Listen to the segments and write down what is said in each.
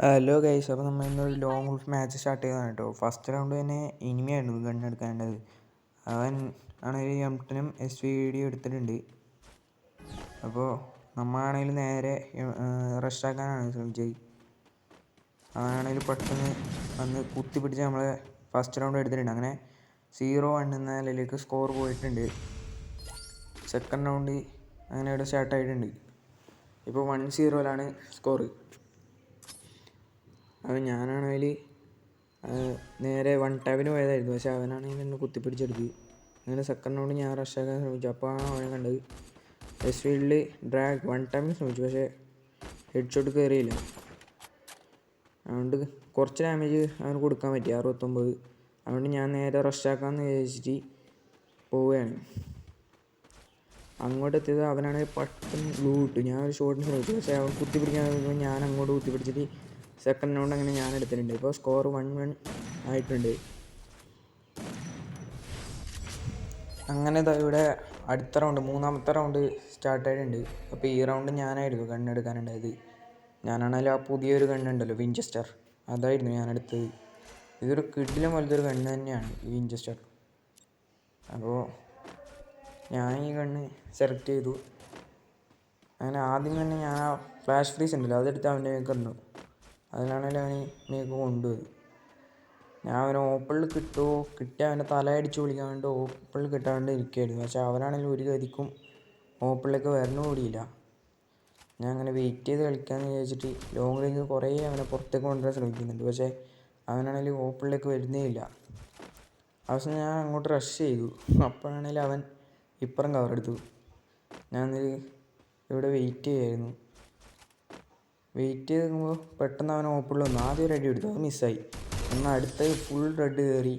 Hello guys, അപ്പോൾ നമ്മൾ ഇന്നൊരു ലോങ് വുൾഫ് മാച്ച് സ്റ്റാർട്ട് ചെയ്തതാണ് കേട്ടോ. ഫസ്റ്റ് റൗണ്ട് തന്നെ ഇനിമയായിരുന്നു ഗണ്ണെടുക്കാനുള്ളത്. അവൻ ആണെങ്കിൽ എംടനും SVD എടുത്തിട്ടുണ്ട്. അപ്പോൾ നമ്മളാണെങ്കിൽ നേരെ റഷാക്കാനാണ് ശ്രമിച്ചത്. അവനാണെങ്കിൽ പെട്ടെന്ന് വന്ന് കുത്തിപ്പിടിച്ച് നമ്മളെ ഫസ്റ്റ് റൗണ്ട് എടുത്തിട്ടുണ്ട്. അങ്ങനെ 0-1 എന്ന നിലയിലേക്ക് സ്കോർ പോയിട്ടുണ്ട്. സെക്കൻഡ് റൗണ്ട് അങ്ങനെ ഇവിടെ സ്റ്റാർട്ടായിട്ടുണ്ട്. ഇപ്പോൾ 1-0 സ്കോർ. അത് ഞാനാണെങ്കിൽ നേരെ 1 ടാപ്പിന് പോയതായിരുന്നു, പക്ഷേ അവനാണെങ്കിൽ എന്നെ കുത്തിപ്പിടിച്ചെടുത്ത്. അങ്ങനെ സെക്കൻഡ് റൗണ്ട് ഞാൻ റഷാക്കാൻ ശ്രമിച്ചു. അപ്പോഴാണ് അവനെ കണ്ടത്. ഫീൽഡിൽ ഡ്രാഗ് 1 ടാപ്പിന് ശ്രമിച്ചു, പക്ഷേ ഹെഡ് ഷോട്ട് കയറിയില്ല. അതുകൊണ്ട് കുറച്ച് ഡാമേജ് അവന് കൊടുക്കാൻ പറ്റി, 69. അതുകൊണ്ട് ഞാൻ നേരെ റഷാക്കാമെന്ന് വിചാരിച്ചിട്ട് പോവുകയാണ്. അങ്ങോട്ട് എത്തിയത് അവനാണെങ്കിൽ പെട്ടെന്ന് ഗ്ലൂ ഇട്ടു. ഞാൻ ഒരു ഷോട്ടിന് ശ്രമിച്ചു, പക്ഷേ അവൻ കുത്തിപ്പിടിക്കാൻ നോക്കുമ്പോൾ ഞാൻ അങ്ങോട്ട് കുത്തിപ്പിടിച്ചിട്ട് സെക്കൻഡ് റൗണ്ട് അങ്ങനെ ഞാൻ എടുത്തിട്ടുണ്ട്. ഇപ്പോൾ സ്കോർ 1-1 ആയിട്ടുണ്ട്. അങ്ങനെ ഇവിടെ അടുത്ത റൗണ്ട്, മൂന്നാമത്തെ റൗണ്ട് സ്റ്റാർട്ടായിട്ടുണ്ട്. അപ്പോൾ ഈ റൗണ്ട് ഞാനായിരുന്നു ഗണ്ണെടുക്കാനുണ്ടായത്. ഞാനാണെങ്കിൽ ആ പുതിയൊരു ഗണ്ണുണ്ടല്ലോ, വിഞ്ചസ്റ്റർ, അതായിരുന്നു ഞാനെടുത്തത്. ഇതൊരു കിഡിലും പോലത്തെ ഒരു ഗണ്ണ് തന്നെയാണ് ഈ വിഞ്ചസ്റ്റർ. അപ്പോൾ ഞാൻ ഈ ഗണ്ണ് സെലക്ട് ചെയ്തു. അങ്ങനെ ആദ്യം തന്നെ ഞാൻ ആ ഫ്ലാഷ് ഫ്രീസ് ഉണ്ടല്ലോ, അതെടുത്ത് അവൻ്റെ മേക്ക് ഇടുന്നു. അതിനാണെങ്കിൽ അവന് മേക്ക് കൊണ്ടുപോയി. ഞാൻ അവനെ ഓപ്പണിൽ കിട്ടിയ അവൻ്റെ തല അടിച്ച് വിളിക്കാൻ വേണ്ടി ഓപ്പണിൽ കിട്ടാണ്ട് ഇരിക്കുകയായിരുന്നു. പക്ഷേ അവനാണെങ്കിൽ ഒരു ഗതിക്കും ഓപ്പണിലേക്ക് വരണ കൂടിയില്ല. ഞാൻ അങ്ങനെ വെയിറ്റ് ചെയ്ത് കളിക്കാമെന്ന് വിചാരിച്ചിട്ട് ലോങ് റേഞ്ച് കുറേ അവനെ പുറത്തേക്ക് കൊണ്ടുവരാൻ ശ്രമിക്കുന്നുണ്ട്. പക്ഷേ അവനാണെങ്കിൽ ഓപ്പണിലേക്ക് വരുന്നേ ഇല്ല. അവസാനം ഞാൻ അങ്ങോട്ട് റഷ് ചെയ്തു. അപ്പോഴാണെങ്കിൽ അവൻ ഇപ്പുറം കവറെടുത്തു. ഞാൻ ഇവിടെ വെയിറ്റ് ചെയ്യായിരുന്നു. വെയിറ്റ് ചെയ്ത് നിൽക്കുമ്പോൾ പെട്ടെന്ന് അവൻ ഓപ്പണിൽ വന്നു. ആദ്യം ഒരു അടി എടുത്തു, അത് മിസ്സായി. എന്നാൽ അടുത്ത ഫുൾ റെഡ് കയറി.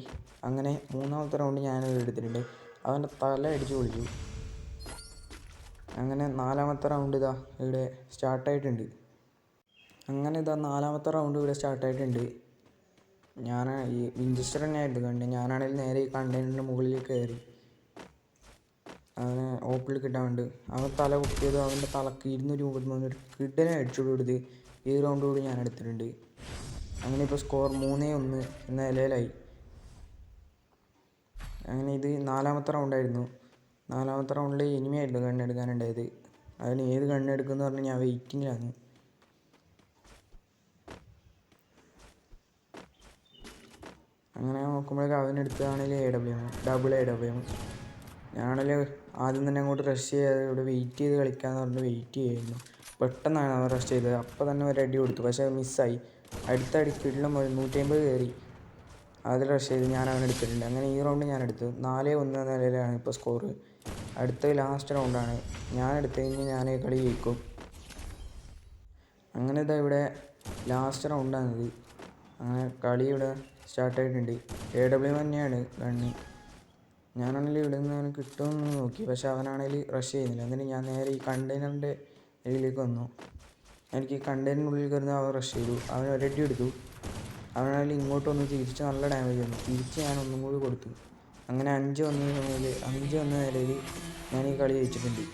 അങ്ങനെ മൂന്നാമത്തെ റൗണ്ട് ഞാനത് എടുത്തിട്ടുണ്ട്. അവൻ്റെ തല അടിച്ച് പൊളിച്ചു. അങ്ങനെ നാലാമത്തെ റൗണ്ട് ഇവിടെ സ്റ്റാർട്ടായിട്ടുണ്ട്. നാലാമത്തെ റൗണ്ട് ഇവിടെ സ്റ്റാർട്ടായിട്ടുണ്ട്. ഞാൻ ഈ വിഞ്ചസ്റ്റർ തന്നെയായിരുന്നു കണ്ട്. ഞാനാണെങ്കിൽ നേരെ ഈ കണ്ടെയ്നറിൻ്റെ മുകളിലേക്ക് കയറി അവനെ ഓപ്പണിൽ കിട്ടാൻ വേണ്ടി. അവൻ തല പൊട്ടിയത് അവൻ്റെ തലക്ക് 233 കിഡനെ അടിച്ചു കൊടുത്ത് ഈ റൗണ്ട് കൂടി ഞാൻ എടുത്തിട്ടുണ്ട്. അങ്ങനെ ഇപ്പോൾ സ്കോർ 3-1 എന്ന നിലയിലായി. അങ്ങനെ ഇത് നാലാമത്തെ റൗണ്ടായിരുന്നു. നാലാമത്തെ റൗണ്ടിൽ ഇനിമയായിരുന്നു ഗണ്ണെടുക്കാനുണ്ടായത്. അതിന് ഏത് ഗണ്ണെടുക്കുമെന്ന് പറഞ്ഞ് ഞാൻ വെയിറ്റിങ്ങിലാണ്. അങ്ങനെ നോക്കുമ്പോഴേക്കും അവനെടുത്തതാണെങ്കിൽ ഡബിൾ AWM. ഞാനാണെങ്കിൽ ആദ്യം തന്നെ അങ്ങോട്ട് റഷ് ചെയ്യാതെ ഇവിടെ വെയിറ്റ് ചെയ്ത് കളിക്കാമെന്ന് പറഞ്ഞ് വെയിറ്റ് ചെയ്യുന്നു. പെട്ടെന്നാണ് അവൻ റഷ് ചെയ്തത്. അപ്പോൾ തന്നെ ഒരു അടി കൊടുത്തു, പക്ഷേ മിസ്സായി. അടുത്ത അടി കിടിലം 150 കയറി. അതിൽ റഷ് ചെയ്ത് ഞാൻ അവനെടുത്തിട്ടുണ്ട്. അങ്ങനെ ഈ റൗണ്ട് ഞാൻ എടുത്തു. 4-1 എന്ന നിലയിലാണ് ഇപ്പോൾ സ്കോർ. അടുത്ത ലാസ്റ്റ് റൗണ്ടാണ് ഞാൻ എടുത്തു കഴിഞ്ഞാൽ ഞാൻ കളി ജയിക്കും. അങ്ങനെ ഇവിടെ ലാസ്റ്റ് റൗണ്ടാണിത്. അങ്ങനെ കളി ഇവിടെ സ്റ്റാർട്ടായിട്ടുണ്ട്. AWM തന്നെയാണ് ഗണ്ണ്. ഞാനാണെങ്കിൽ ഇവിടെ നിന്ന് അവന് കിട്ടുമെന്ന് നോക്കി, പക്ഷേ അവനാണെങ്കിൽ റഷ് ചെയ്യുന്നില്ല. എന്നിട്ട് ഞാൻ നേരെ ഈ കണ്ടെയ്നറിൻ്റെ ഇതിലേക്ക് വന്നു. എനിക്ക് ഈ കണ്ടെയ്നറിനുള്ളിൽ കയറുന്ന അവൻ റഷ് ചെയ്തു. അവൻ ഒരടി എടുത്തു. അവനാണെങ്കിൽ ഇങ്ങോട്ട് വന്ന് തിരിച്ച് നല്ല ഡാമേജ് വന്നു. തിരിച്ച് ഞാൻ ഒന്നും കൂടി കൊടുത്തു. അങ്ങനെ 5-1 നിലയിൽ ഞാൻ ഈ കളി ജയിച്ചിട്ടുണ്ട്.